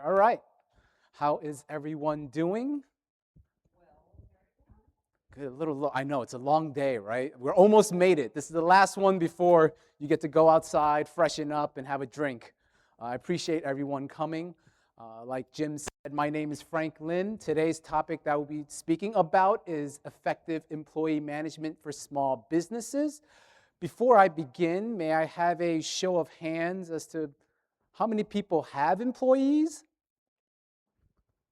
here. All right. How is everyone doing? Good. A little low. I know it's a long day, right? We're almost made it. This is the last one before you get to go outside, freshen up, and have a drink. I appreciate everyone coming. Like Jim said, my name is Frank Lin. Today's topic that we'll be speaking about is effective employee management for small businesses. Before I begin, may I have a show of hands as to how many people have employees?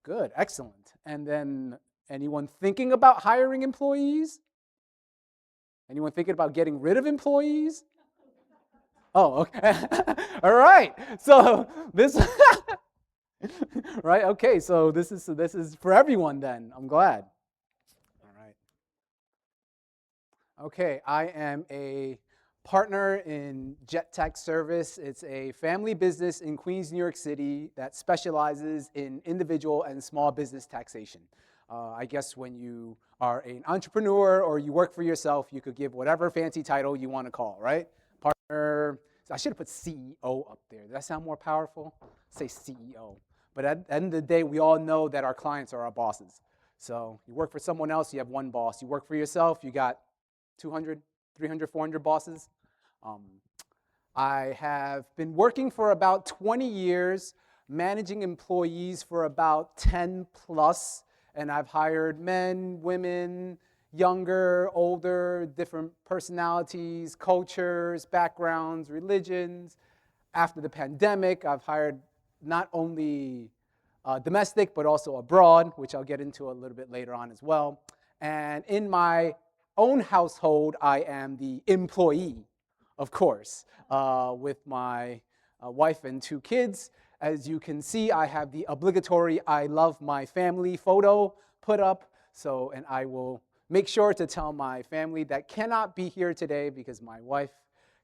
Good, excellent. And then anyone thinking about hiring employees? Anyone thinking about getting rid of employees? Oh, okay. All right. So this right, okay. So this is for everyone then. I'm glad. All right. Okay, I am a partner in Jet Tech Service. It's a family business in Queens, New York City that specializes in individual and small business taxation. I guess when you are an entrepreneur or you work for yourself, you could give whatever fancy title you want to call, right? Partner, I should have put CEO up there. Did that sound more powerful? Say CEO. But at the end of the day, we all know that our clients are our bosses. So you work for someone else, you have one boss. You work for yourself, you got 200, 300, 400 bosses. I have been working for about 20 years, managing employees for about 10 plus, and I've hired men, women, younger, older, different personalities, cultures, backgrounds, religions. After the pandemic, I've hired not only domestic, but also abroad, which I'll get into a little bit later on as well. And in my own household, I am the employee, of course, with my wife and 2 kids. As you can see, I have the obligatory I love my family photo put up. So, and I will make sure to tell my family that cannot be here today because my wife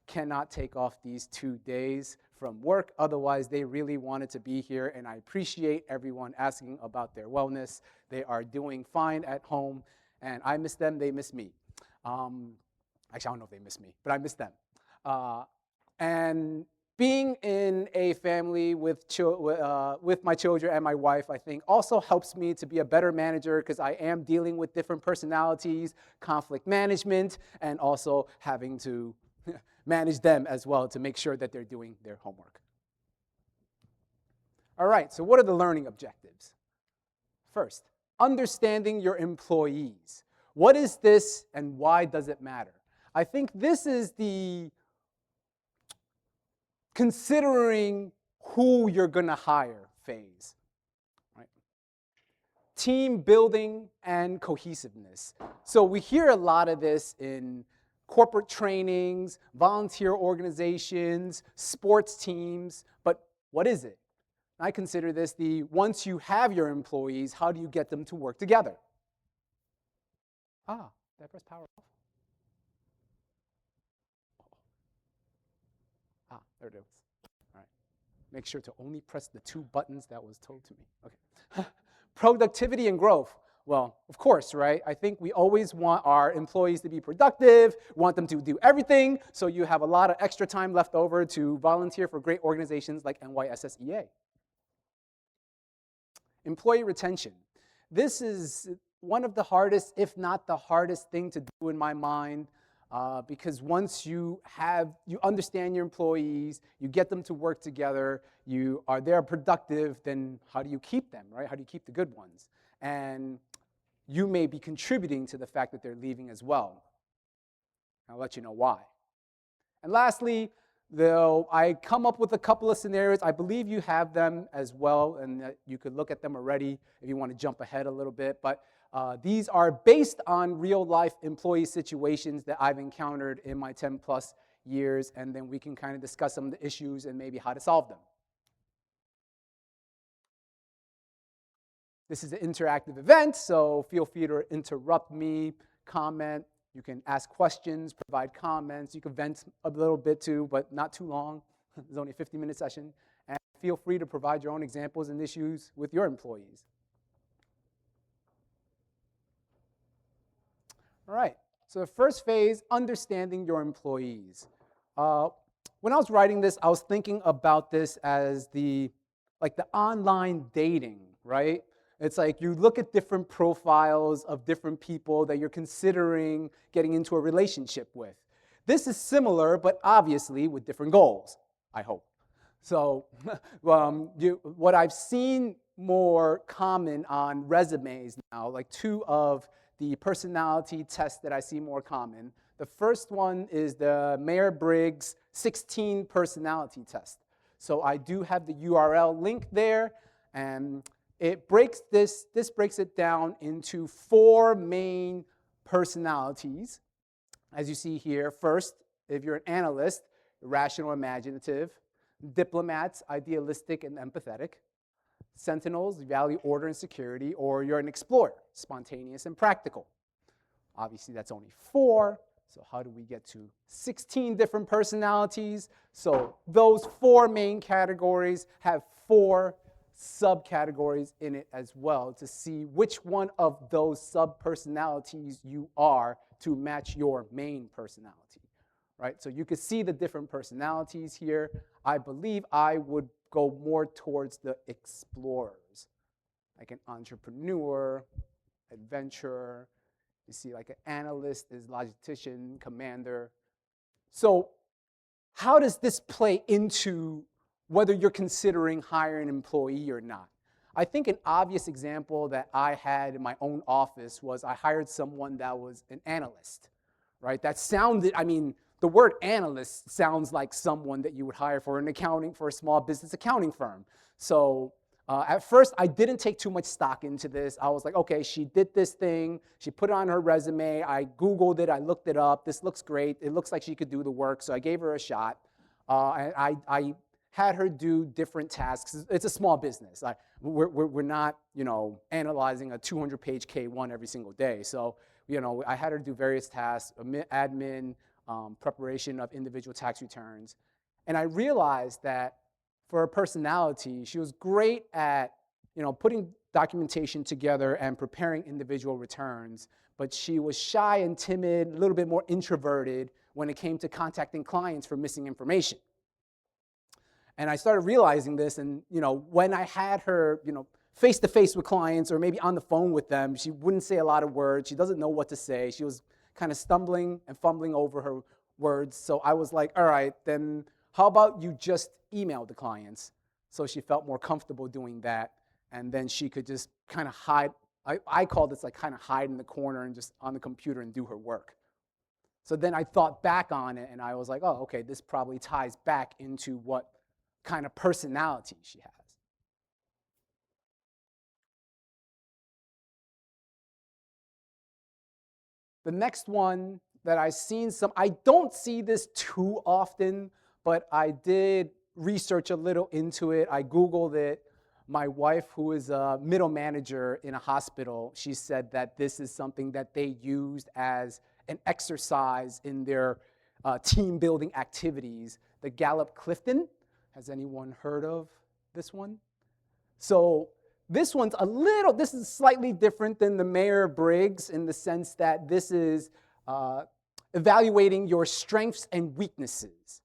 cannot take off these 2 days from work. Otherwise, they really wanted to be here, and I appreciate everyone asking about their wellness. They are doing fine at home, and I miss them, they miss me. Actually, I don't know if they miss me, but I miss them. And being in a family with my children and my wife, I think, also helps me to be a better manager because I am dealing with different personalities, conflict management, and also having to manage them as well to make sure that they're doing their homework. All right, so what are the learning objectives? First, understanding your employees. What is this and why does it matter? I think this is the considering who you're going to hire phase. Right? Team building and cohesiveness. So we hear a lot of this in corporate trainings, volunteer organizations, sports teams, but what is it? I consider this the once you have your employees, how do you get them to work together? Did I press power off? There it is. All right. Make sure to only press the 2 buttons that was told to me. Okay. Productivity and growth. Well, of course, right? I think we always want our employees to be productive, want them to do everything, so you have a lot of extra time left over to volunteer for great organizations like NYSSEA. Employee retention. This is one of the hardest, if not the hardest thing to do in my mind, because once you understand your employees, you get them to work together, they're productive, then how do you keep them, right? How do you keep the good ones? And you may be contributing to the fact that they're leaving as well. I'll let you know why. And lastly, though, I come up with a couple of scenarios. I believe you have them as well, and you could look at them already if you want to jump ahead a little bit. But these are based on real-life employee situations that I've encountered in my 10-plus years, and then we can kind of discuss some of the issues and maybe how to solve them. This is an interactive event, so feel free to interrupt me, comment. You can ask questions, provide comments. You can vent a little bit too, but not too long. It's only a 50-minute session. And feel free to provide your own examples and issues with your employees. All right, so the first phase, understanding your employees. When I was writing this, I was thinking about this as the like the online dating, right? It's like you look at different profiles of different people that you're considering getting into a relationship with. This is similar, but obviously with different goals, I hope. So what I've seen more common on resumes now, like two of the personality tests that I see more common. The first one is the Myers-Briggs 16 personality test. So I do have the URL link there, and it breaks this breaks it down into 4 main personalities. As you see here, first, if you're an analyst, rational, imaginative. Diplomats, idealistic and empathetic. Sentinels, value order and security, or you're an explorer, spontaneous and practical. Obviously, that's only 4. So how do we get to 16 different personalities? So those 4 main categories have 4 subcategories in it as well to see which one of those sub-personalities you are to match your main personality, right? So you can see the different personalities here. I believe I would go more towards the explorers, like an entrepreneur, adventurer. You see like an analyst is logistician, commander. So how does this play into whether you're considering hiring an employee or not? I think an obvious example that I had in my own office was I hired someone that was an analyst, right? That sounded, I mean, the word analyst sounds like someone that you would hire for an accounting, for a small business accounting firm. So at first, I didn't take too much stock into this. I was like, okay, she did this thing. She put it on her resume. I Googled it. I looked it up. This looks great. It looks like she could do the work. So I gave her a shot. And I had her do different tasks. It's a small business. We're not, analyzing a 200-page K1 every single day. So, I had her do various tasks, admin, preparation of individual tax returns. And I realized that for her personality, she was great at, putting documentation together and preparing individual returns, but she was shy and timid, a little bit more introverted when it came to contacting clients for missing information. And I started realizing this, and when I had her, face to face with clients or maybe on the phone with them, she wouldn't say a lot of words. She doesn't know what to say. She was kind of stumbling and fumbling over her words. So I was like, all right, then how about you just email the clients? So she felt more comfortable doing that, and then she could just kind of hide. I call this like kind of hide in the corner and just on the computer and do her work. So then I thought back on it, and I was like, oh, okay, this probably ties back into what kind of personality she has. The next one that I've seen I don't see this too often, but I did research a little into it. I Googled it. My wife, who is a middle manager in a hospital, she said that this is something that they used as an exercise in their team building activities. The Gallup-Clifton. Has anyone heard of this one? So this is slightly different than the Myers-Briggs in the sense that this is evaluating your strengths and weaknesses.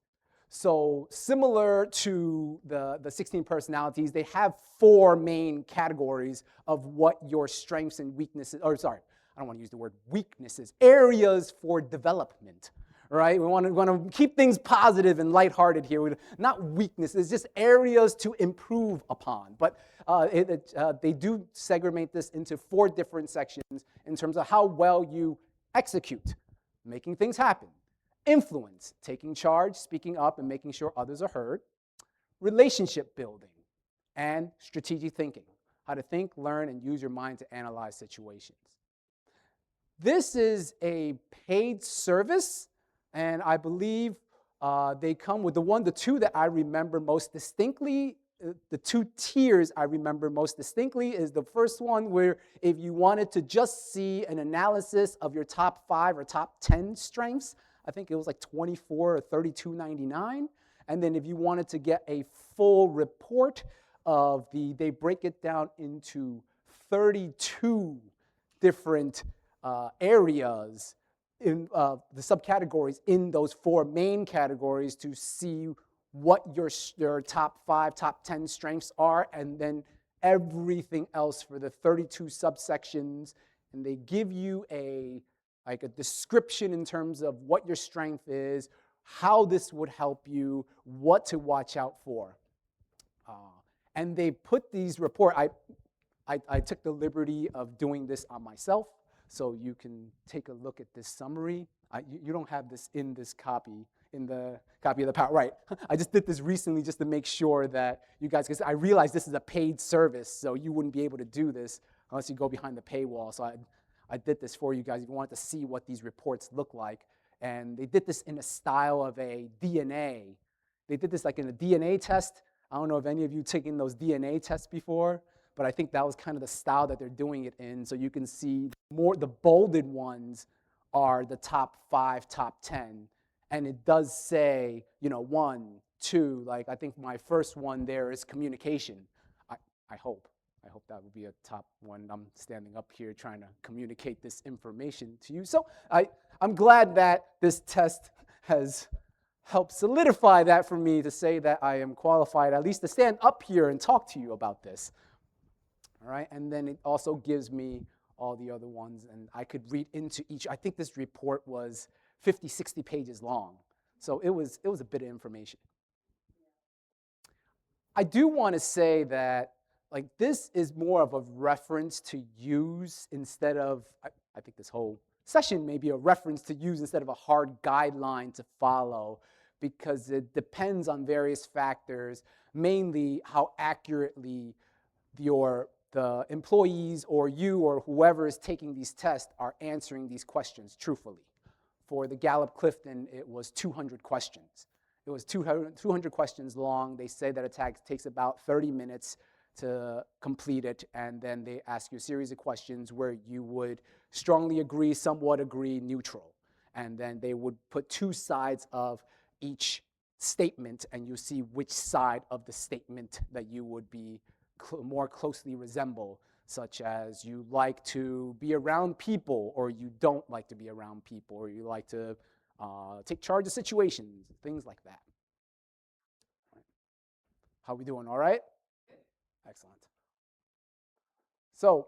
So similar to the 16 personalities, they have 4 main categories of what your strengths and weaknesses, I don't want to use the word weaknesses, areas for development. Right? We want to keep things positive and lighthearted here. Not weaknesses, just areas to improve upon. But they do segregate this into 4 different sections in terms of how well you execute, making things happen. Influence, taking charge, speaking up, and making sure others are heard. Relationship building, and strategic thinking, how to think, learn, and use your mind to analyze situations. This is a paid service. And I believe they come with the 2 that I remember most distinctly. The 2 tiers I remember most distinctly is the first one where if you wanted to just see an analysis of your top 5 or top 10 strengths, I think it was like $24 or $32.99. And then if you wanted to get a full report of they break it down into 32 different areas in the subcategories in those 4 main categories to see what your top 5, top 10 strengths are, and then everything else for the 32 subsections. And they give you like a description in terms of what your strength is, how this would help you, what to watch out for. Uh, and they put these report. I took the liberty of doing this on myself, so you can take a look at this summary. You don't have this in this copy, in the copy of the PowerPoint. Right. I just did this recently just to make sure that you guys, because I realized this is a paid service, so you wouldn't be able to do this unless you go behind the paywall. So I did this for you guys if you wanted to see what these reports look like. And they did this in the style of a DNA. They did this like in a DNA test. I don't know if any of you taken those DNA tests before, but I think that was kind of the style that they're doing it in. So you can see the bolded ones are the top 5, top 10. And it does say, 1, 2, like I think my first one there is communication. I hope that would be a top one. I'm standing up here trying to communicate this information to you. So I'm glad that this test has helped solidify that for me to say that I am qualified at least to stand up here and talk to you about this. All right, and then it also gives me all the other ones, and I could read into each. I think this report was 50, 60 pages long, so it was a bit of information. I do want to say that like this is more of a reference to use instead of, I think this whole session may be a reference to use instead of a hard guideline to follow, because it depends on various factors, mainly how accurately the employees or you or whoever is taking these tests are answering these questions truthfully. For the Gallup-Clifton, it was 200 questions. It was 200 questions long. They say that it takes about 30 minutes to complete it, and then they ask you a series of questions where you would strongly agree, somewhat agree, neutral. And then they would put 2 sides of each statement, and you see which side of the statement that you would be more closely resemble, such as you like to be around people, or you don't like to be around people, or you like to take charge of situations, things like that. How we doing, all right? Excellent. So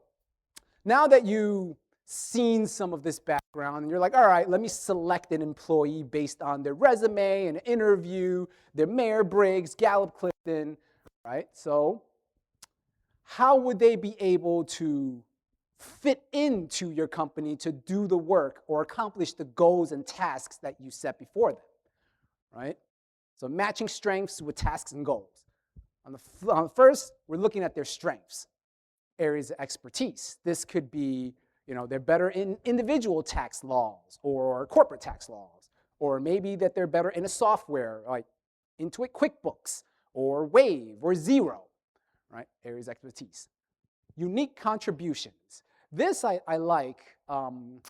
now that you've seen some of this background, and you're like, all right, let me select an employee based on their resume, an interview, their Myers-Briggs, Gallup-Clifton, right? So how would they be able to fit into your company to do the work or accomplish the goals and tasks that you set before them, right? So matching strengths with tasks and goals. On the first, we're looking at their strengths, areas of expertise. This could be, they're better in individual tax laws or corporate tax laws, or maybe that they're better in a software like Intuit QuickBooks or Wave or Xero, right? Areas of expertise. Unique contributions. This I like, and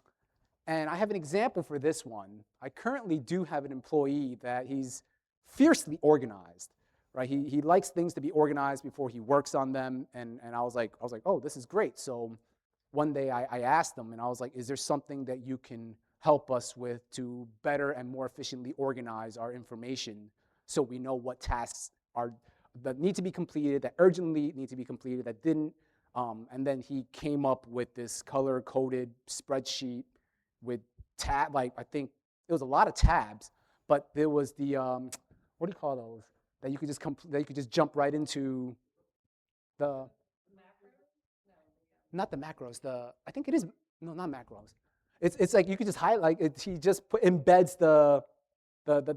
I have an example for this one. I currently do have an employee that he's fiercely organized. Right? He likes things to be organized before he works on them, and I was like, oh, this is great. So one day I asked him, and I was like, is there something that you can help us with to better and more efficiently organize our information so we know what tasks that need to be completed, that urgently need to be completed, that didn't? And then he came up with this color-coded spreadsheet with I think it was a lot of tabs, but there was the, what do you call those? That you could just jump right into the not the macros. I think it is not macros. It's like you could just highlight it. He just embeds the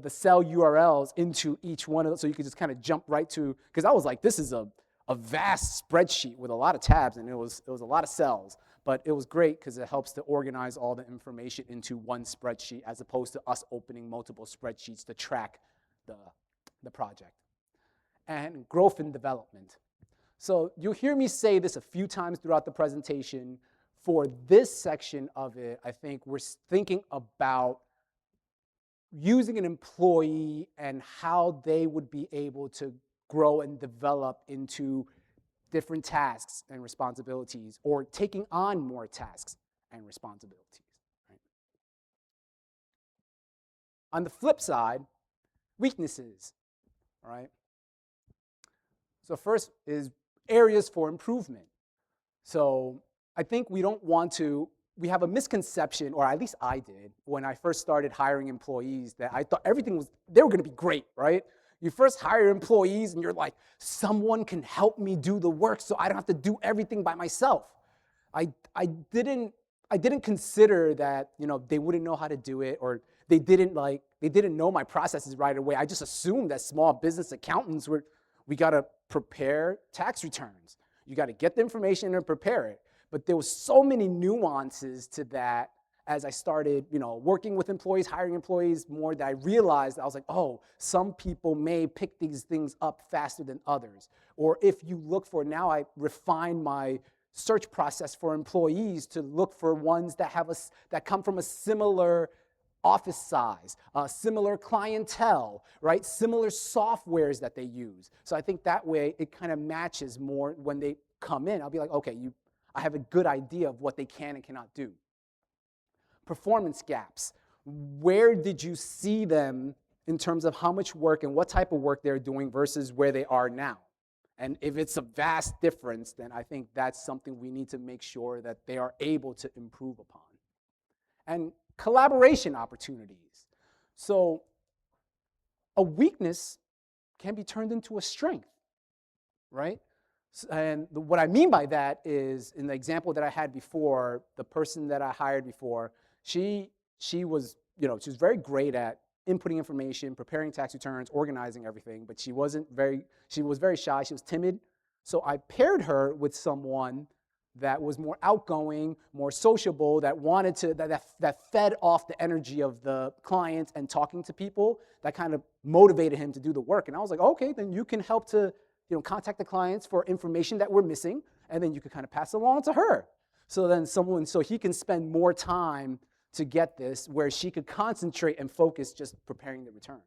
cell URLs into each one of those, so you could just kind of jump right to. Because I was like, this is a vast spreadsheet with a lot of tabs, and it was a lot of cells. But it was great because it helps to organize all the information into one spreadsheet, as opposed to us opening multiple spreadsheets to track the project. And growth and development. So you'll hear me say this a few times throughout the presentation. For this section of it, I think we're thinking about using an employee and how they would be able to grow and develop into different tasks and responsibilities, or taking on more tasks and responsibilities. Right? On the flip side, weaknesses. all right? So first is areas for improvement. So I think we don't want to, we have a misconception, or at least I did, when I first started hiring employees, that I thought everything was, they were gonna be great, right? You first hire employees and you're like, someone can help me do the work so I don't have to do everything by myself. I, I didn't I didn't consider that, they wouldn't know how to do it, or they didn't know my processes right away. I just assumed that small business accountants we got to prepare tax returns. You got to get the information and prepare it. But there was so many nuances to that as I started, working with employees, hiring employees more, that I realized, I was like, oh, some people may pick these things up faster than others. Or if you look for, now I refine my search process for employees to look for ones that come from a similar office size, similar clientele, right? Similar softwares that they use. So I think that way it kind of matches more when they come in. I'll be like, okay, I have a good idea of what they can and cannot do. Performance gaps. Where did you see them in terms of how much work and what type of work they're doing versus where they are now? And if it's a vast difference, then I think that's something we need to make sure that they are able to improve upon. And collaboration opportunities. So a weakness can be turned into a strength, right? And what I mean by that is, in the example that I had before, the person that I hired before, she was very great at inputting information, preparing tax returns, organizing everything, but she was very shy, she was timid. So I paired her with someone that was more outgoing, more sociable, that fed off the energy of the client and talking to people, that kind of motivated him to do the work. And I was like, okay, then you can help to contact the clients for information that we're missing, and then you can kind of pass it along to her. So he can spend more time to get this, where she could concentrate and focus just preparing the returns.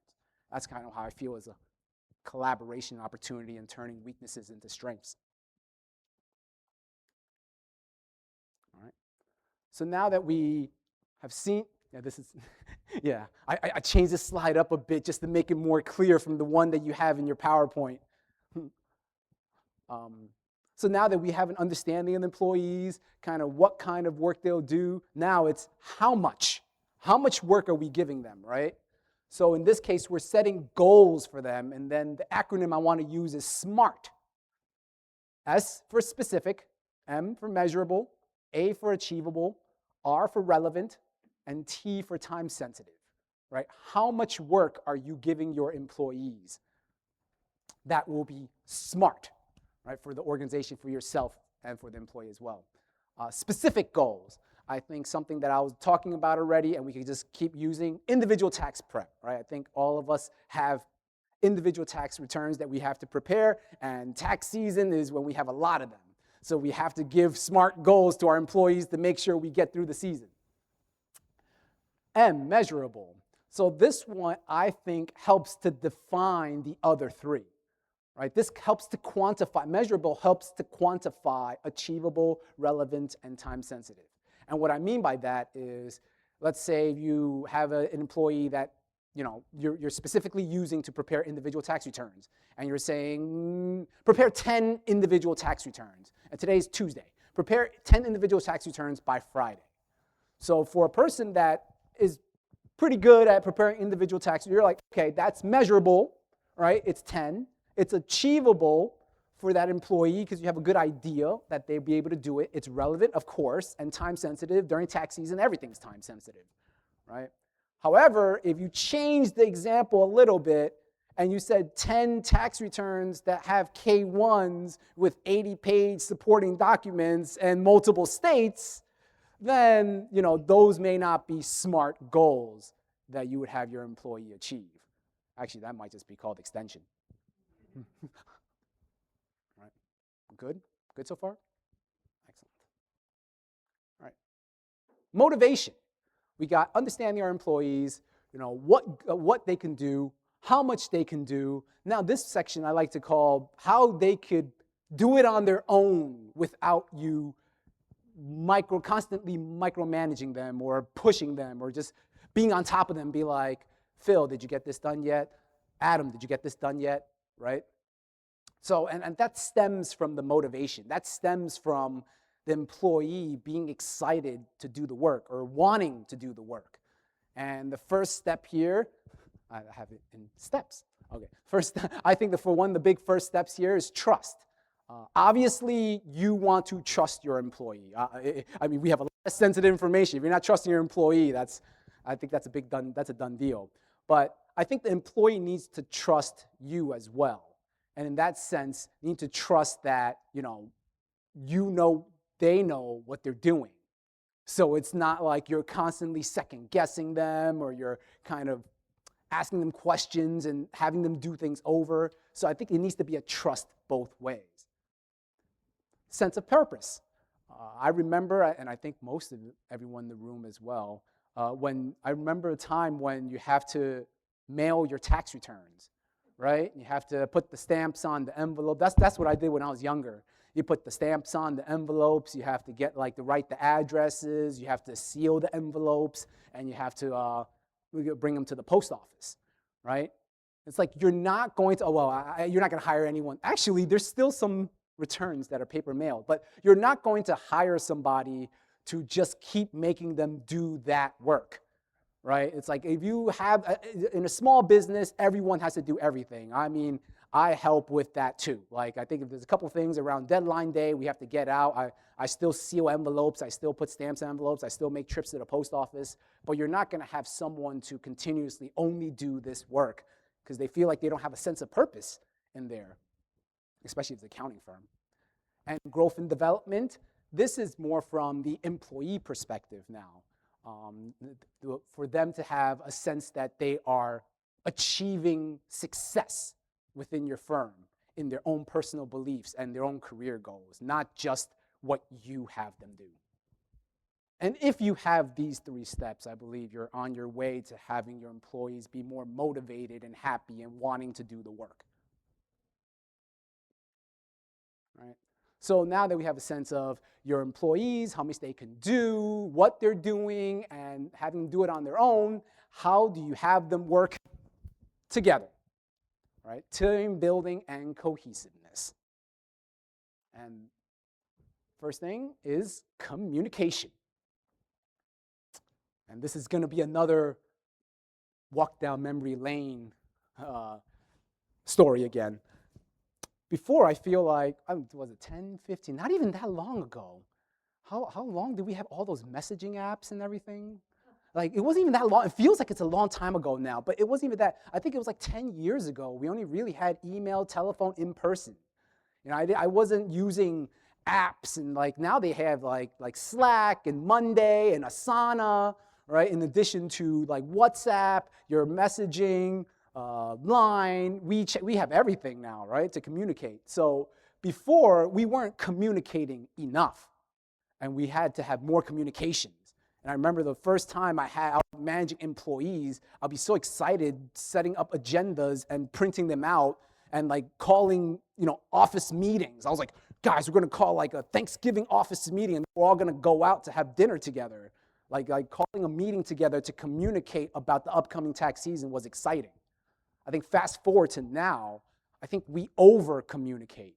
That's kind of how I feel as a collaboration opportunity and turning weaknesses into strengths. All right. So now that we have seen, I changed this slide up a bit just to make it more clear from the one that you have in your PowerPoint. So now that we have an understanding of employees, kind of what kind of work they'll do, now it's how much work are we giving them, right? So in this case, we're setting goals for them, and then the acronym I want to use is SMART. S for specific, M for measurable, A for achievable, R for relevant, and T for time sensitive, right? How much work are you giving your employees? That will be SMART, right, for the organization, for yourself, and for the employee as well. Specific goals. I think something that I was talking about already, and we can just keep using, individual tax prep, right? I think all of us have individual tax returns that we have to prepare, and tax season is when we have a lot of them. So we have to give SMART goals to our employees to make sure we get through the season. M, measurable. So this one, I think, helps to define the other three. Right? This helps to quantify, measurable helps to quantify achievable, relevant, and time sensitive. And what I mean by that is, let's say you have an employee that you're specifically using to prepare individual tax returns, and you're saying, prepare 10 individual tax returns. And today's Tuesday. Prepare 10 individual tax returns by Friday. So for a person that is pretty good at preparing individual tax, you're like, okay, that's measurable, right? It's 10. It's achievable for that employee because you have a good idea that they'll be able to do it. It's relevant, of course, and time sensitive. During tax season, everything's time sensitive, right? However, if you change the example a little bit and you said 10 tax returns that have K-1s with 80-page supporting documents and multiple states, then those may not be SMART goals that you would have your employee achieve. Actually, that might just be called extension. All right. Good? Good so far? Excellent. All right. Motivation. We got understanding our employees, what they can do, how much they can do. Now this section I like to call how they could do it on their own without you constantly micromanaging them or pushing them or just being on top of them. Be like, Phil, did you get this done yet? Adam, did you get this done yet? Right? So, and that stems from the motivation. That stems from the employee being excited to do the work or wanting to do the work. And the first step here, I have it in steps. Okay, first, I think for one, the big first steps here is trust. Obviously, you want to trust your employee. I mean, we have a lot of sensitive information. If you're not trusting your employee, I think that's a done deal. But I think the employee needs to trust you as well. And in that sense, you need to trust that, they know what they're doing. So it's not like you're constantly second guessing them or you're kind of asking them questions and having them do things over. So I think it needs to be a trust both ways. Sense of purpose. I remember, and I think most of everyone in the room as well, when I remember a time when you have to mail your tax returns, right? You have to put the stamps on the envelope. That's what I did when I was younger. You put the stamps on the envelopes. You have to get to write the addresses. You have to seal the envelopes, and you have to bring them to the post office, right? It's like you're not going to. You're not going to hire anyone. Actually, there's still some returns that are paper mailed, but you're not going to hire somebody to just keep making them do that work. Right? It's like if you have, in a small business, everyone has to do everything. I mean, I help with that too. Like, I think if there's a couple things around deadline day, we have to get out. I still seal envelopes. I still put stamps in envelopes. I still make trips to the post office. But you're not going to have someone to continuously only do this work because they feel like they don't have a sense of purpose in there, especially if it's an accounting firm. And growth and development, this is more from the employee perspective now. For them to have a sense that they are achieving success within your firm in their own personal beliefs and their own career goals, not just what you have them do. And if you have these 3 steps, I believe you're on your way to having your employees be more motivated and happy and wanting to do the work. Right? So now that we have a sense of your employees, how much they can do, what they're doing, and having them do it on their own, how do you have them work together? Right? Team building and cohesiveness. And first thing is communication. And this is going to be another walk down memory lane story again. Before, I feel like, was it 10, 15, not even that long ago. How long did we have all those messaging apps and everything? Like, it wasn't even that long. It feels like it's a long time ago now, but it wasn't even that. I think it was like 10 years ago. We only really had email, telephone, in person. I wasn't using apps, and now they have like Slack and Monday and Asana, right? In addition to WhatsApp, your messaging, Line, WeChat, we have everything now, right, to communicate. So before, we weren't communicating enough, and we had to have more communications. And I remember the first time I was managing employees, I'll be so excited setting up agendas and printing them out and calling, office meetings. I was like, guys, we're going to call a Thanksgiving office meeting, and we're all going to go out to have dinner together. Like calling a meeting together to communicate about the upcoming tax season was exciting. I think fast forward to now, I think we over communicate,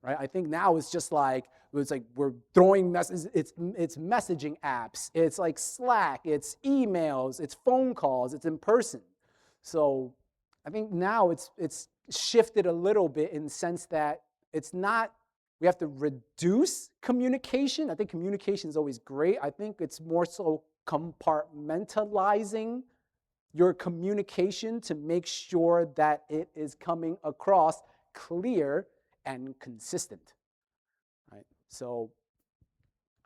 right? I think now it's just we're throwing messages. It's messaging apps. It's like Slack. It's emails. It's phone calls. It's in person. So I think now it's shifted a little bit in the sense that it's not. We have to reduce communication. I think communication is always great. I think it's more so compartmentalizing your communication to make sure that it is coming across clear and consistent. Right? So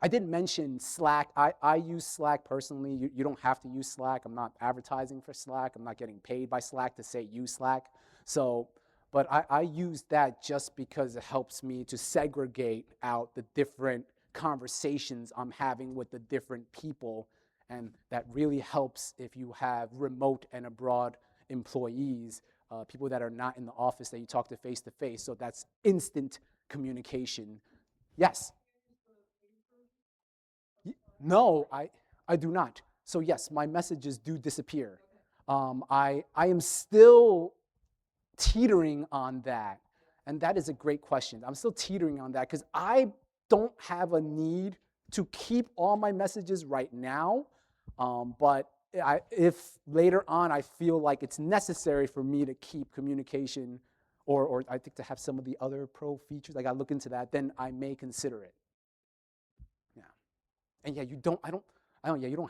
I didn't mention Slack. I use Slack personally. You don't have to use Slack. I'm not advertising for Slack. I'm not getting paid by Slack to say use Slack. But I use that just because it helps me to segregate out the different conversations I'm having with the different people. And that really helps if you have remote and abroad employees, people that are not in the office that you talk to face. So that's instant communication. Yes? No, I do not. So yes, my messages do disappear. I am still teetering on that. And that is a great question. I'm still teetering on that because I don't have a need to keep all my messages right now. But if later on I feel like it's necessary for me to keep communication, or I think to have some of the other pro features, I got to look into that, then I may consider it. Yeah. And yeah, you don't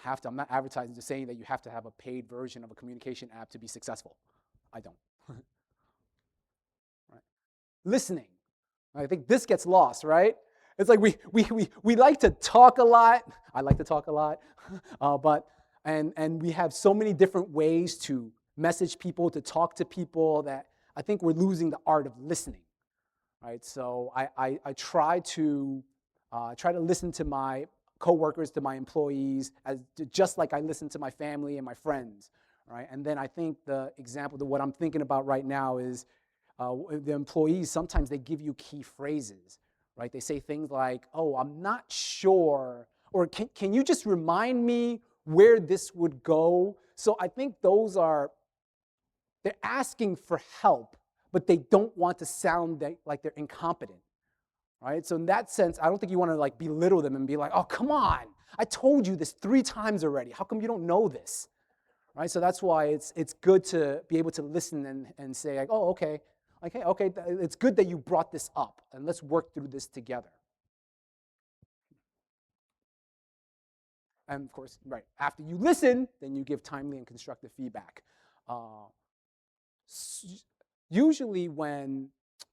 have to. I'm not advertising, just saying that you have to have a paid version of a communication app to be successful. I don't. Right. Listening. I think this gets lost, right? It's like we like to talk a lot. I like to talk a lot, and we have so many different ways to message people, to talk to people, that I think we're losing the art of listening, right? So I try to listen to my coworkers, to my employees, just like I listen to my family and my friends, right? And then I think the example that what I'm thinking about right now is the employees. Sometimes they give you key phrases, right? They say things like, "Oh, I'm not sure," or "Can you just remind me where this would go?" So I think they're asking for help, but they don't want to sound like they're incompetent, right? So in that sense, I don't think you want to like belittle them and be like, "Oh, come on, I told you this 3 times already. How come you don't know this?" Right? So that's why it's good to be able to listen and say like, "Oh, okay, okay, it's good that you brought this up, and let's work through this together." And of course, right, after you listen, then you give timely and constructive feedback. Uh, Usually when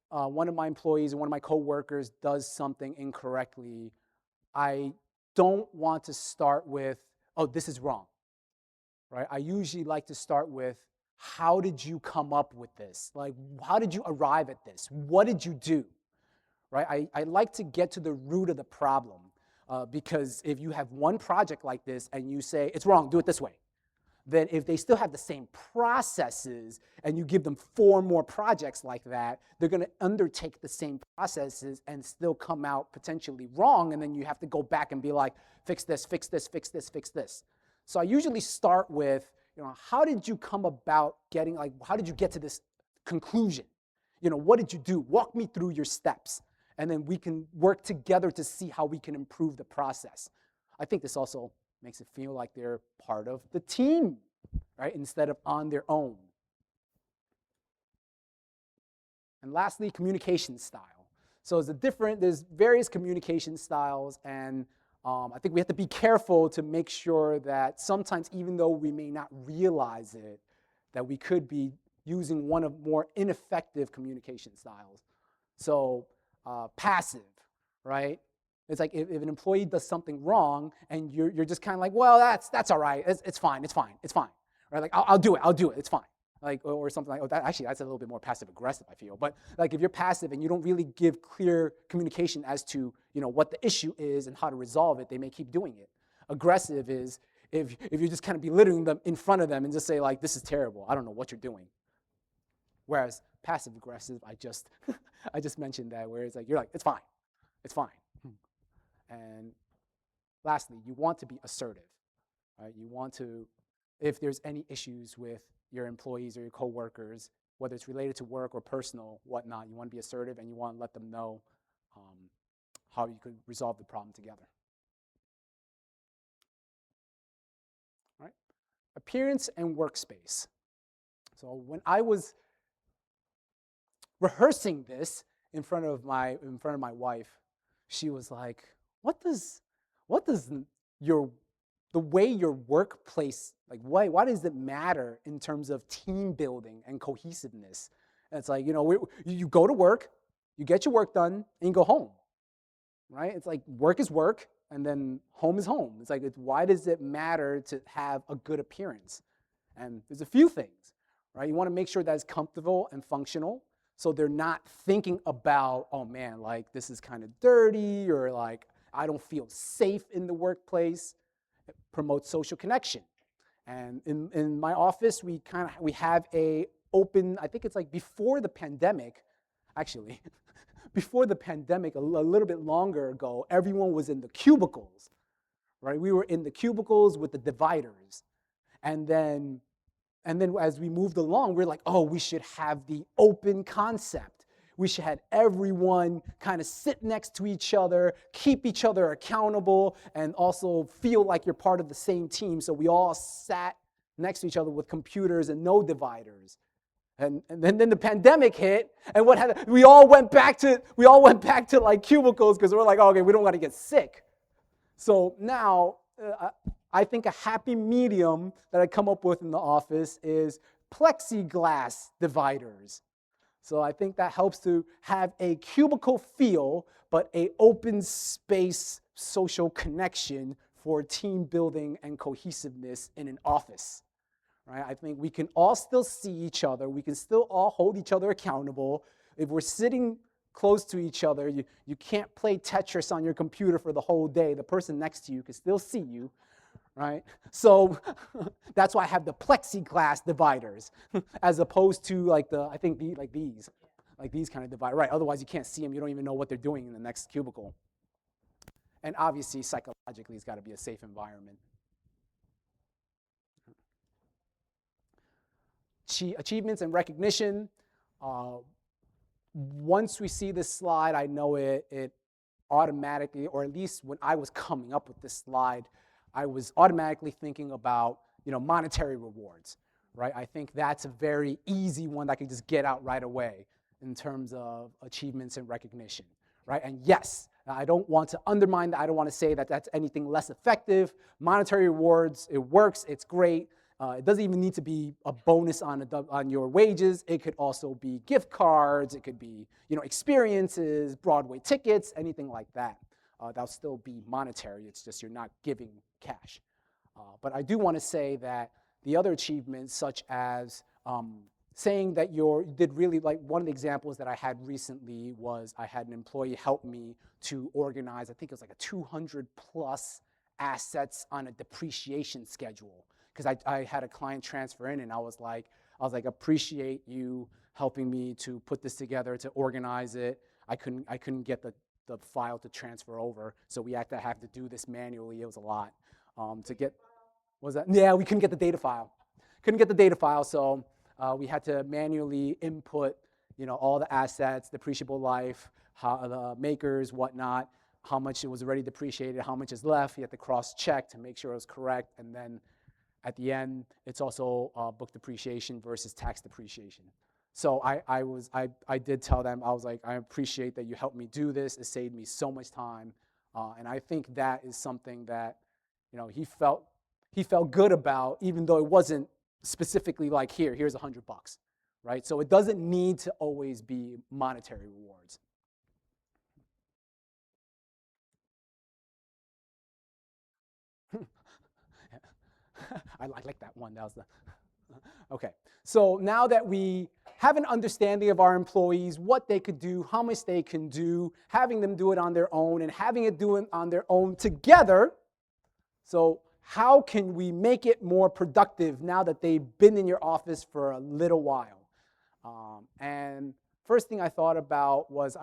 one of my employees or one of my coworkers does something incorrectly, I don't want to start with, "Oh, this is wrong," right? I usually like to start with, "How did you come up with this? Like, how did you arrive at this? What did you do?" Right? I like to get to the root of the problem, because if you have one project like this and you say, "It's wrong, do it this way," then if they still have the same processes and you give them 4 more projects like that, they're going to undertake the same processes and still come out potentially wrong. And then you have to go back and be like, "Fix this, fix this, fix this, fix this." So I usually start with, how did you come about how did you get to this conclusion? What did you do? Walk me through your steps. And then we can work together to see how we can improve the process. I think this also makes it feel like they're part of the team, right? Instead of on their own. And lastly, communication style. So there's various communication styles, and I think we have to be careful to make sure that sometimes, even though we may not realize it, that we could be using one of more ineffective communication styles. So passive, right? It's like if an employee does something wrong and you're just kind of like, "Well, that's all right. It's fine. It's fine. It's fine." Right? Like, I'll do it. It's fine. Like, or something like, "Oh, that's a little bit more passive aggressive, I feel." But like if you're passive and you don't really give clear communication as to, what the issue is and how to resolve it, they may keep doing it. Aggressive is if you're just kind of belittling them in front of them and just say like, "This is terrible. I don't know what you're doing." Whereas passive aggressive, I just I just mentioned that, where it's like you're like, "It's fine. It's fine." And lastly, you want to be assertive, right? You want to, if there's any issues with your employees or your coworkers, whether it's related to work or personal, whatnot, you want to be assertive and you want to let them know how you could resolve the problem together. Right? Appearance and workspace. So when I was rehearsing this in front of my wife, she was like, "What does your the way your workplace, like, why does it matter in terms of team building and cohesiveness?" And it's like, you go to work, you get your work done, and you go home, right? It's like work is work, and then home is home. It's like, why does it matter to have a good appearance? And there's a few things, right? You want to make sure that it's comfortable and functional, so they're not thinking about, "Oh man, like this is kind of dirty," or like, "I don't feel safe in the workplace." It promotes social connection. And in my office, we have a open, I think it's like before the pandemic, actually, before the pandemic, a little bit longer ago, everyone was in the cubicles, right? We were in the cubicles with the dividers. And then And then as we moved along, we're like, oh, we should have the open concept. We should have everyone kind of sit next to each other, keep each other accountable, and also feel like you're part of the same team. So we all sat next to each other with computers and no dividers. And then the pandemic hit, and what happened? We all went back to like cubicles because we're like, oh, okay, we don't want to get sick. So now, I think a happy medium that I come up with in the office is plexiglass dividers. So I think that helps to have a cubicle feel, but a open space social connection for team building and cohesiveness in an office. Right? I think we can all still see each other. We can still all hold each other accountable. If we're sitting close to each other, you can't play Tetris on your computer for the whole day. The person next to you can still see you, right? So that's why I have the plexiglass dividers as opposed to like these kind of dividers, right? Otherwise you can't see them. You don't even know what they're doing in the next cubicle. And obviously psychologically it's got to be a safe environment. Achievements and recognition. Once we see this slide, I know it automatically, or at least when I was coming up with this slide, I was automatically thinking about monetary rewards, right? I think that's a very easy one that I can just get out right away in terms of achievements and recognition, right? And yes, I don't want to undermine that. I don't want to say that that's anything less effective. Monetary rewards, it works, it's great. It doesn't even need to be a bonus on your wages. It could also be gift cards. It could be experiences, Broadway tickets, anything like that. That'll still be monetary. It's just you're not giving cash. But I do want to say that the other achievements, such as saying that you did really, like one of the examples that I had recently was I had an employee help me to organize, I think it was like a 200 plus assets on a depreciation schedule. Because I had a client transfer in, and I was like, appreciate you helping me to put this together, to organize it. I couldn't get the file to transfer over, so we had to have to do this manually. It was a lot to get. Was that? Yeah, we couldn't get the data file. So we had to manually input, all the assets, depreciable life, how the makers, whatnot, how much it was already depreciated, how much is left. You had to cross-check to make sure it was correct, and then at the end, it's also book depreciation versus tax depreciation. So I did tell them, I was like, I appreciate that you helped me do this. It saved me so much time, and I think that is something that, he felt good about, even though it wasn't specifically like here's $100, right? So it doesn't need to always be monetary rewards. I like that one. That was the okay. So now that we have an understanding of our employees, what they could do, how much they can do, having them do it on their own, and having it do it on their own together. So how can we make it more productive now that they've been in your office for a little while? And first thing I thought about was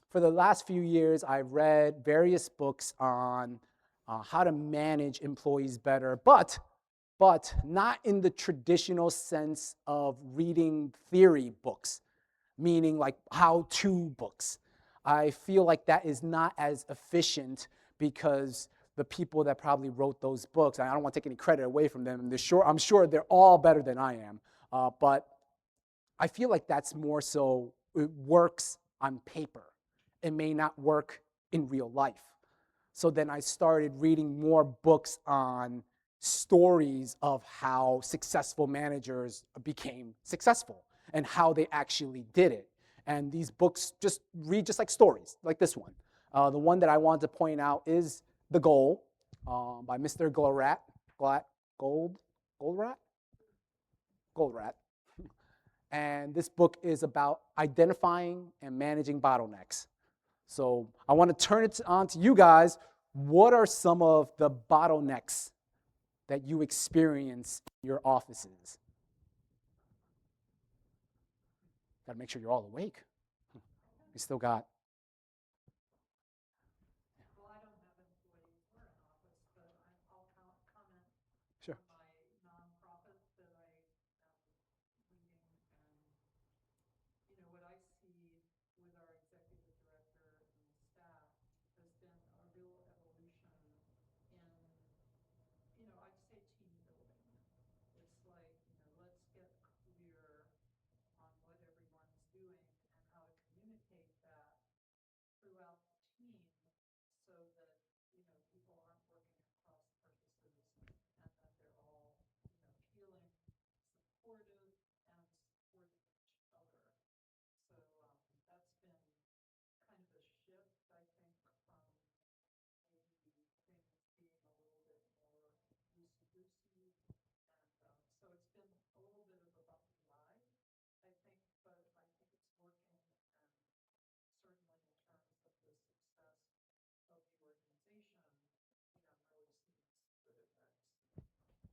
for the last few years, I've read various books on how to manage employees better, but not in the traditional sense of reading theory books, meaning like how-to books. I feel like that is not as efficient because the people that probably wrote those books, I don't want to take any credit away from them, I'm sure they're all better than I am, but I feel like that's more so, it works on paper. It may not work in real life. So then I started reading more books on stories of how successful managers became successful and how they actually did it. And these books just read just like stories, like this one. The one that I want to point out is The Goal by Mr. Goldratt. And this book is about identifying and managing bottlenecks. So I want to turn it on to you guys. What are some of the bottlenecks that you experience in your offices? Got to make sure you're all awake. We still got. Well, I don't have employees or an office, but I'll comment sure. On my nonprofit that I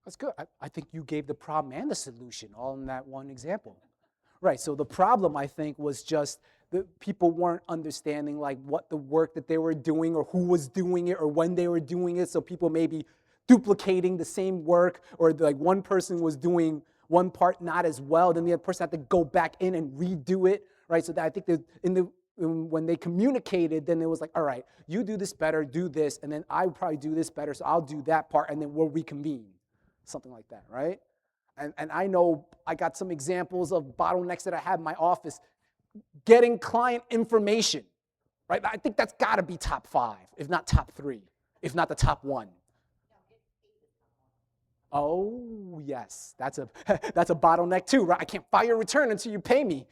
That's good. I think you gave the problem and the solution all in that one example. Right. So the problem, I think, was just the people weren't understanding like what the work that they were doing or who was doing it or when they were doing it. So people may be duplicating the same work, or like one person was doing one part not as well, then the other person had to go back in and redo it. Right. So that I think that when they communicated, then it was like, all right, you do this better, do this, and then I would probably do this better, so I'll do that part, and then we'll reconvene. Something like that, right? And I know I got some examples of bottlenecks that I had in my office. Getting client information, right? I think that's got to be top 5, if not top 3, if not the top 1. Oh, yes, that's a that's a bottleneck too, right? I can't file your return until you pay me,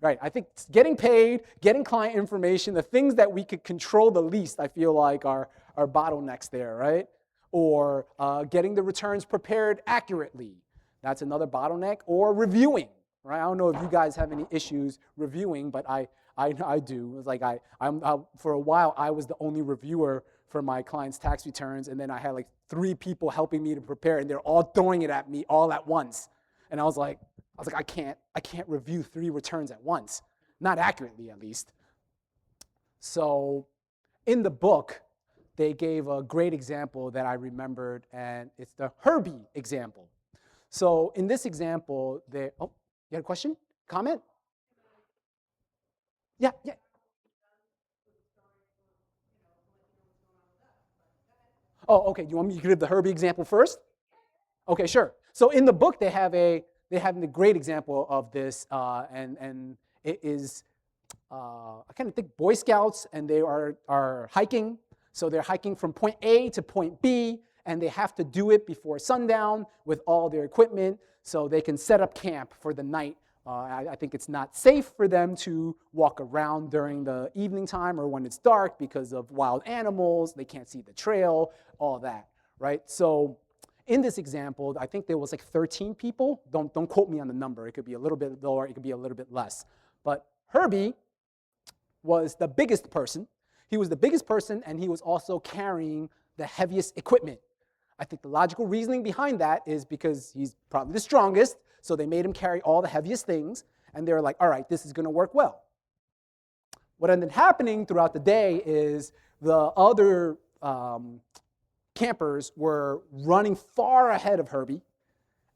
right? I think getting paid, getting client information, the things that we could control the least, I feel like are bottlenecks there, right? Or getting the returns prepared accurately, that's another bottleneck. Or reviewing, right? I don't know if you guys have any issues reviewing, but I do. It's like for a while I was the only reviewer for my clients' tax returns, and then I had like 3 people helping me to prepare, and they're all throwing it at me all at once. And I was like, I can't review 3 returns at once, not accurately at least. So in the book, they gave a great example that I remembered, and it's the Herbie example. So in this example, you had a question? Comment? Yeah, yeah. Oh, okay. You want me to give the Herbie example first? Okay, sure. So in the book, they have a great example of this, and it is I kind of think Boy Scouts, and they are hiking. So they're hiking from point A to point B, and they have to do it before sundown with all their equipment so they can set up camp for the night. I think it's not safe for them to walk around during the evening time or when it's dark because of wild animals. They can't see the trail, all that, right? So in this example, I think there was like 13 people. Don't quote me on the number. It could be a little bit lower. It could be a little bit less. But Herbie was the biggest person. He was the biggest person, and he was also carrying the heaviest equipment. I think the logical reasoning behind that is because he's probably the strongest, so they made him carry all the heaviest things, and they were like, all right, this is going to work well. What ended up happening throughout the day is the other campers were running far ahead of Herbie,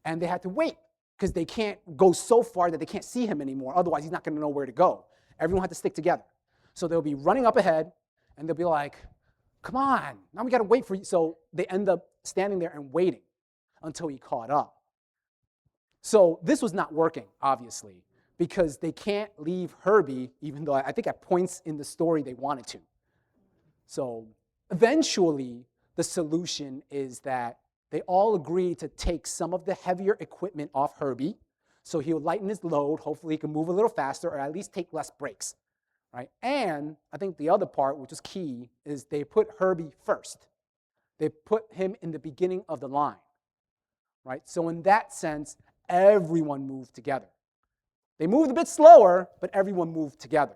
and they had to wait because they can't go so far that they can't see him anymore. Otherwise, he's not going to know where to go. Everyone had to stick together. So they'll be running up ahead, and they'll be like, come on, now we got to wait for you. So they end up standing there and waiting until he caught up. So this was not working, obviously, because they can't leave Herbie, even though I think at points in the story they wanted to. So eventually, the solution is that they all agree to take some of the heavier equipment off Herbie, so he'll lighten his load. Hopefully, he can move a little faster, or at least take less breaks. Right? And I think the other part, which is key, is they put Herbie first. They put him in the beginning of the line. Right? So in that sense, everyone moved together. They moved a bit slower, but everyone moved together.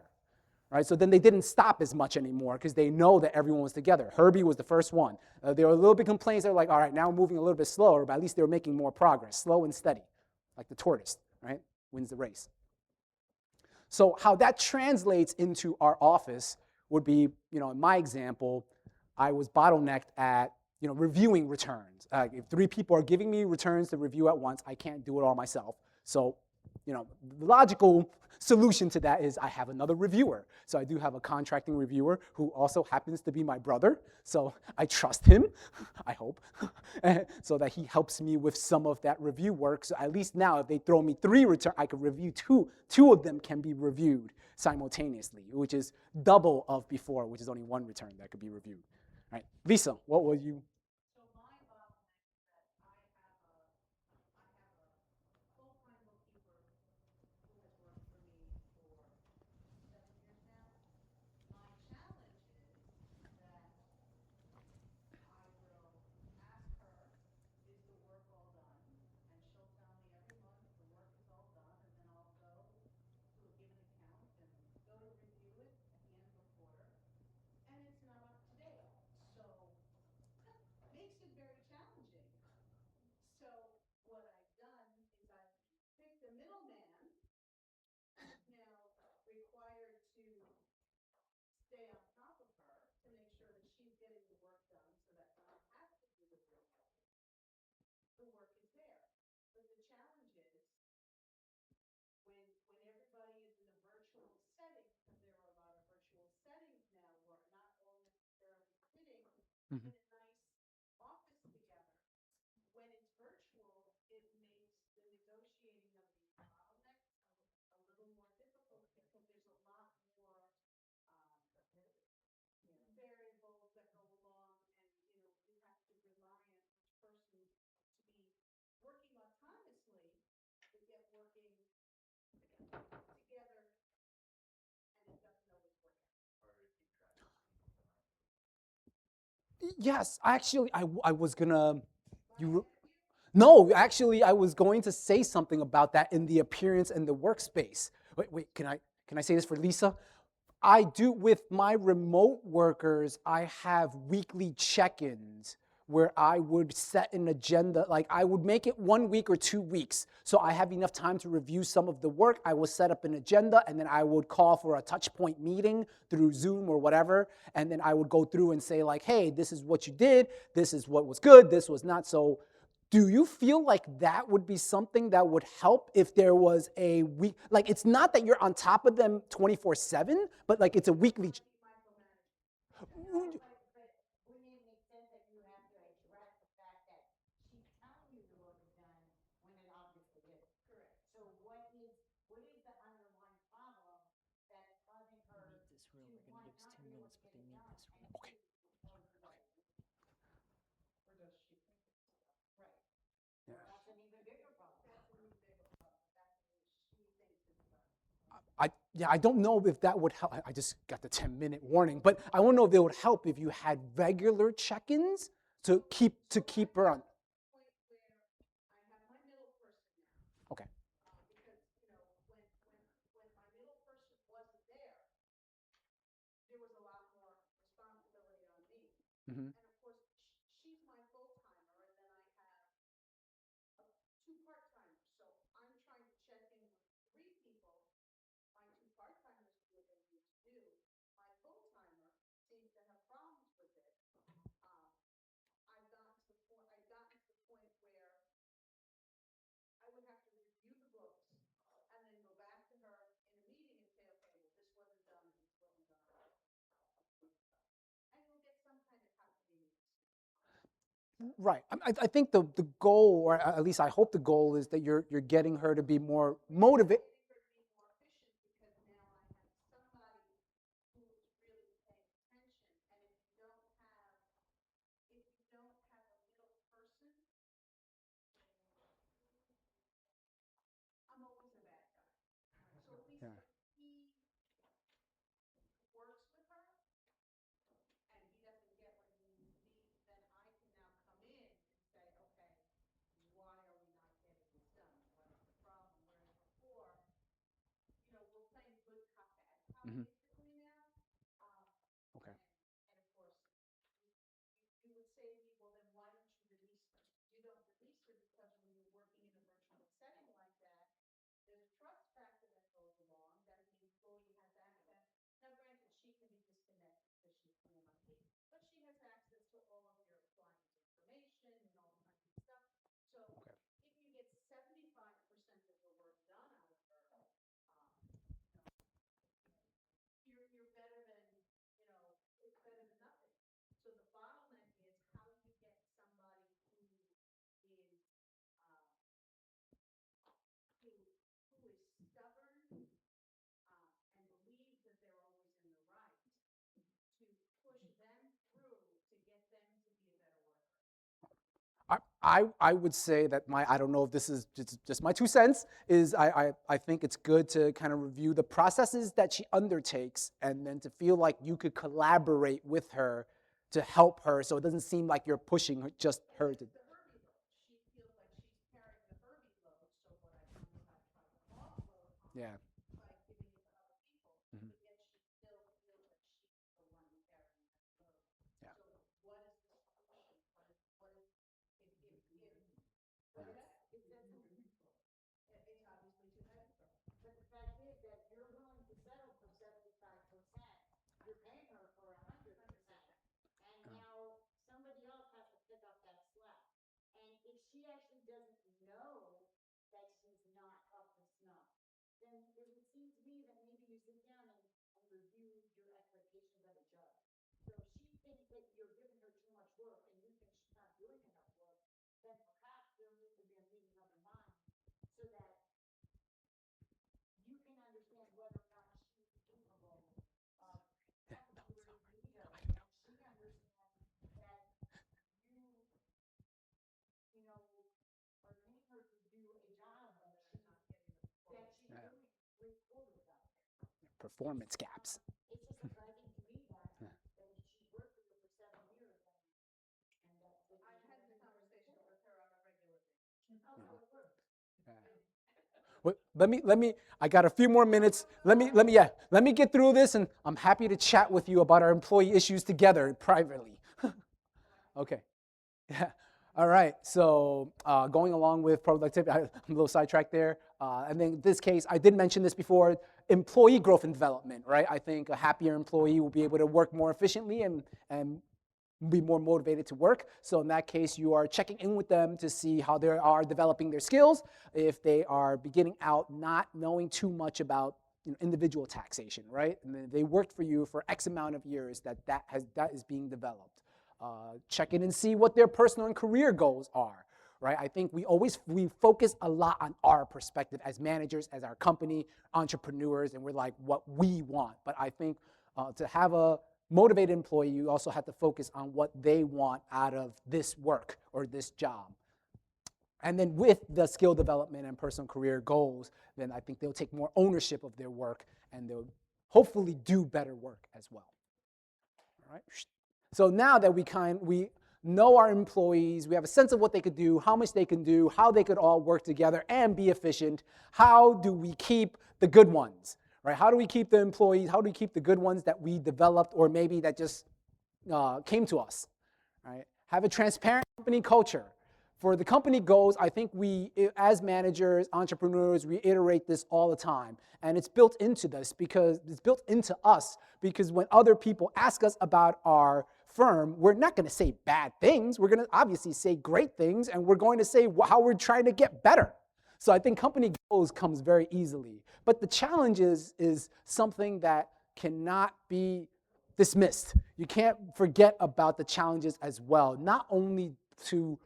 Right? So then they didn't stop as much anymore because they know that everyone was together. Herbie was the first one. There were a little bit complaints. They were like, all right, now we're moving a little bit slower, but at least they were making more progress, slow and steady, like the tortoise, right? Wins the race. So how that translates into our office would be, in my example, I was bottlenecked at, reviewing returns. If 3 people are giving me returns to review at once, I can't do it all myself. So, the logical solution to that is I have another reviewer. So I do have a contracting reviewer who also happens to be my brother. So I trust him, I hope, so that he helps me with some of that review work. So at least now if they throw me 3 returns, I could review 2. 2 of them can be reviewed simultaneously, which is double of before, which is only 1 return that could be reviewed. Right. Lisa, what will you? Mhm. Yes, actually, I was gonna. You No, actually, I was going to say something about that in the appearance and the workspace. Wait, can I say this for Lisa? I do with my remote workers, I have weekly check-ins where I would set an agenda, like I would make it 1 week or 2 weeks. So I have enough time to review some of the work. I will set up an agenda and then I would call for a touch point meeting through Zoom or whatever. And then I would go through and say, like, hey, this is what you did, this is what was good, this was not. So do you feel like that would be something that would help if there was a week? Like, it's not that you're on top of them 24/7, but like it's a weekly. Okay. Yeah. I don't know if that would help. I just got the 10-minute warning, but I don't know if it would help if you had regular check-ins to keep her on. Okay. Hmm. Right. I think the goal, or at least I hope the goal, is that you're getting her to be more motivated. Yeah. Hmm. Okay. Okay. I would say that I don't know if this is just my 2 cents, is I think it's good to kind of review the processes that she undertakes and then to feel like you could collaborate with her to help her so it doesn't seem like you're pushing her, just her to. Yeah. Mhm. Yeah. work and you think she's not doing enough work, then perhaps there needs to be a meeting of the mind so that you can understand whether or not she's capable of coming to where you need her, and she understands that you, you know, are paying her to do a job that she's doing 3/4 of. Performance gaps. It's just surprising to me that she's worked for you for 7 years and that. I've had the conversation with her on a regular basis. How does it work? Well, let me. I got a few more minutes. Let me get through this, and I'm happy to chat with you about our employee issues together privately. Okay. Yeah. All right. So going along with productivity, I'm a little sidetracked there. And then in this case, I did mention this before. Employee growth and development, right? I think a happier employee will be able to work more efficiently and be more motivated to work. So in that case, you are checking in with them to see how they are developing their skills. If they are beginning out not knowing too much about individual taxation, right? And they worked for you for X amount of years, that is being developed. Check in and see what their personal and career goals are. Right? I think we focus a lot on our perspective as managers, as our company, entrepreneurs, and we're like what we want. But I think to have a motivated employee, you also have to focus on what they want out of this work or this job. And then with the skill development and personal career goals, then I think they'll take more ownership of their work and they'll hopefully do better work as well. All right. So now that we know our employees, we have a sense of what they could do, how much they can do, how they could all work together and be efficient. How do we keep the good ones, right? How do we keep the employees? How do we keep the good ones that we developed or maybe that just came to us, right? Have a transparent company culture. For the company goals, I think we, as managers, entrepreneurs, reiterate this all the time. And it's built into this because it's built into us because when other people ask us about our firm, we're not going to say bad things. We're going to obviously say great things, and we're going to say how we're trying to get better. So I think company goals comes very easily. But the challenge is something that cannot be dismissed. You can't forget about the challenges as well, not only to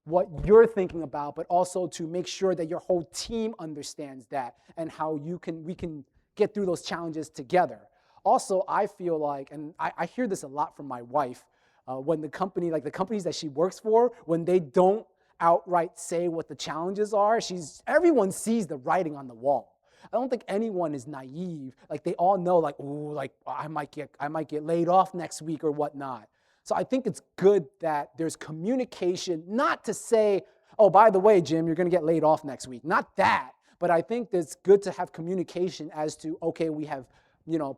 what you're thinking about, but also to make sure that your whole team understands that and how we can get through those challenges together. Also, I feel like, and I hear this a lot from my wife, when the company, like the companies that she works for, when they don't outright say what the challenges are, everyone sees the writing on the wall. I don't think anyone is naive. Like they all know, like, ooh, like I might get laid off next week or whatnot. So I think it's good that there's communication, not to say, oh, by the way, Jim, you're going to get laid off next week. Not that, but I think it's good to have communication as to, okay, we have,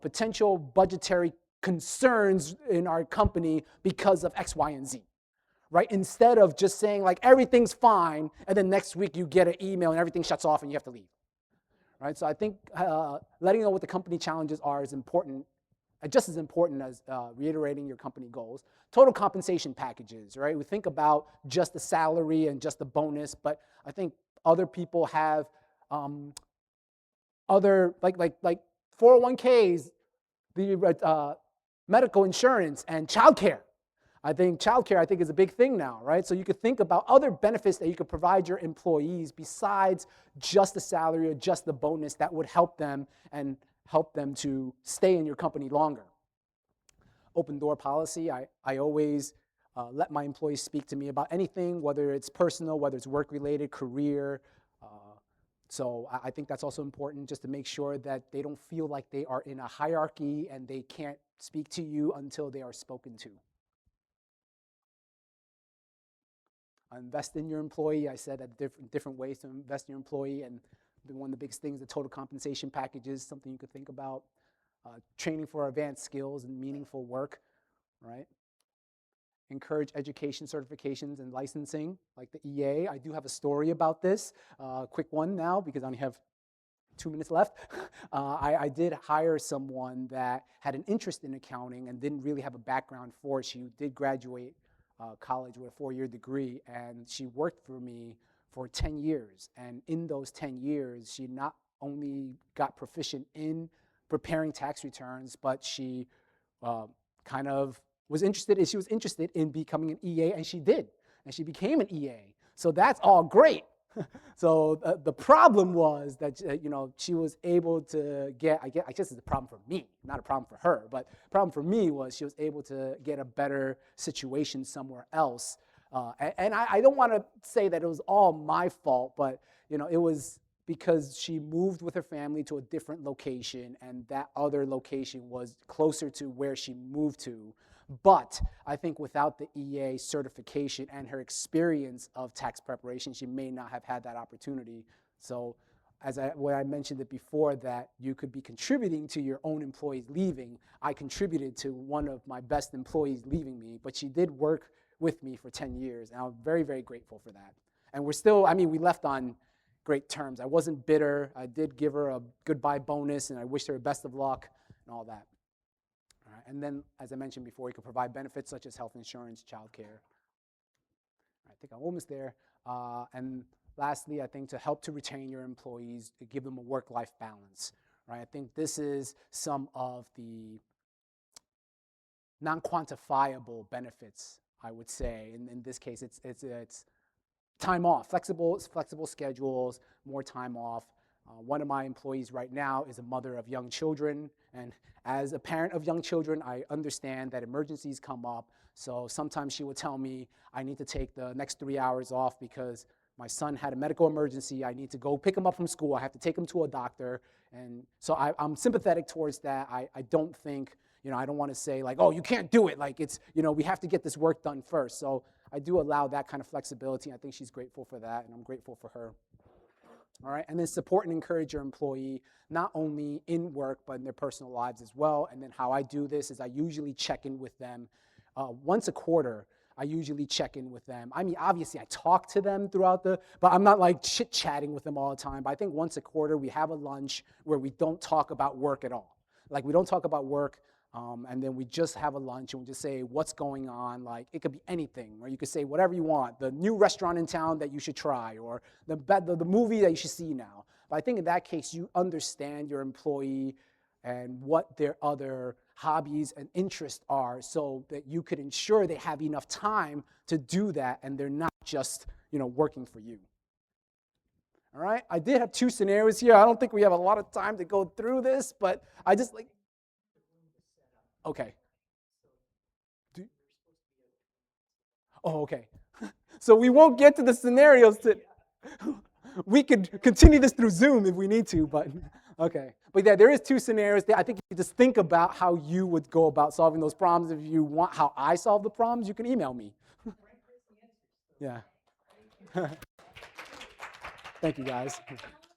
potential budgetary concerns in our company because of X, Y, and Z, right? Instead of just saying like everything's fine, and then next week you get an email and everything shuts off and you have to leave, right? So I think letting know what the company challenges are is important, just as important as reiterating your company goals. Total compensation packages, right? We think about just the salary and just the bonus, but I think other people have other, like 401ks, the medical insurance, and childcare. I think childcare is a big thing now, right? So you could think about other benefits that you could provide your employees besides just the salary or just the bonus that would help them and help them to stay in your company longer. Open door policy, I always let my employees speak to me about anything, whether it's personal, whether it's work-related, career. So I think that's also important, just to make sure that they don't feel like they are in a hierarchy and they can't speak to you until they are spoken to. Invest in your employee. I said that different ways to invest in your employee, and one of the biggest things, the total compensation package, is something you could think about. Training for advanced skills and meaningful work, right? Encourage education, certifications, and licensing, like the EA. I do have a story about this, quick one now, because I only have 2 minutes left. I did hire someone that had an interest in accounting and didn't really have a background for it. She did graduate college with a 4-year degree, and she worked for me for 10 years. And in those 10 years, she not only got proficient in preparing tax returns, but she kind of she was interested in becoming an EA, and she did, and she became an EA. So that's all great. So the problem was that she was able to get. I guess it's a problem for me, not a problem for her. But the problem for me was she was able to get a better situation somewhere else. And I don't want to say that it was all my fault, but it was because she moved with her family to a different location, and that other location was closer to where she moved to. But I think without the EA certification and her experience of tax preparation, she may not have had that opportunity. So when I mentioned it before, that you could be contributing to your own employees leaving, I contributed to one of my best employees leaving me, but she did work with me for 10 years, and I'm very, very grateful for that. And we left on great terms. I wasn't bitter. I did give her a goodbye bonus, and I wished her best of luck and all that. All right. And then, as I mentioned before, you could provide benefits such as health insurance, child care. I think I'm almost there. And lastly, I think to help to retain your employees, to give them a work-life balance. Right? I think this is some of the non-quantifiable benefits, I would say. In this case, it's time off, flexible schedules, more time off. One of my employees right now is a mother of young children, and as a parent of young children, I understand that emergencies come up. So sometimes she will tell me, I need to take the next 3 hours off because my son had a medical emergency. I need to go pick him up from school. I have to take him to a doctor. And so I'm sympathetic towards that. I don't think, I don't want to say like, oh, you can't do it. Like we have to get this work done first. So I do allow that kind of flexibility. I think she's grateful for that, and I'm grateful for her. All right, and then support and encourage your employee, not only in work, but in their personal lives as well. And then how I do this is I usually check in with them once a quarter. I usually check in with them. I mean, obviously I talk to them but I'm not like chit-chatting with them all the time. But I think once a quarter we have a lunch where we don't talk about work at all. Like we don't talk about work. And then we just have a lunch and we just say what's going on. Like it could be anything, or you could say whatever you want. The new restaurant in town that you should try, or the movie that you should see now. But I think in that case, you understand your employee and what their other hobbies and interests are, so that you could ensure they have enough time to do that, and they're not just working for you. All right. I did have 2 scenarios here. I don't think we have a lot of time to go through this, but I just like. Okay. Okay. So we won't get to the scenarios. We could continue this through Zoom if we need to, but okay. But yeah, there is 2 scenarios there. I think you just think about how you would go about solving those problems. If you want how I solve the problems, you can email me. Yeah. Thank you, guys.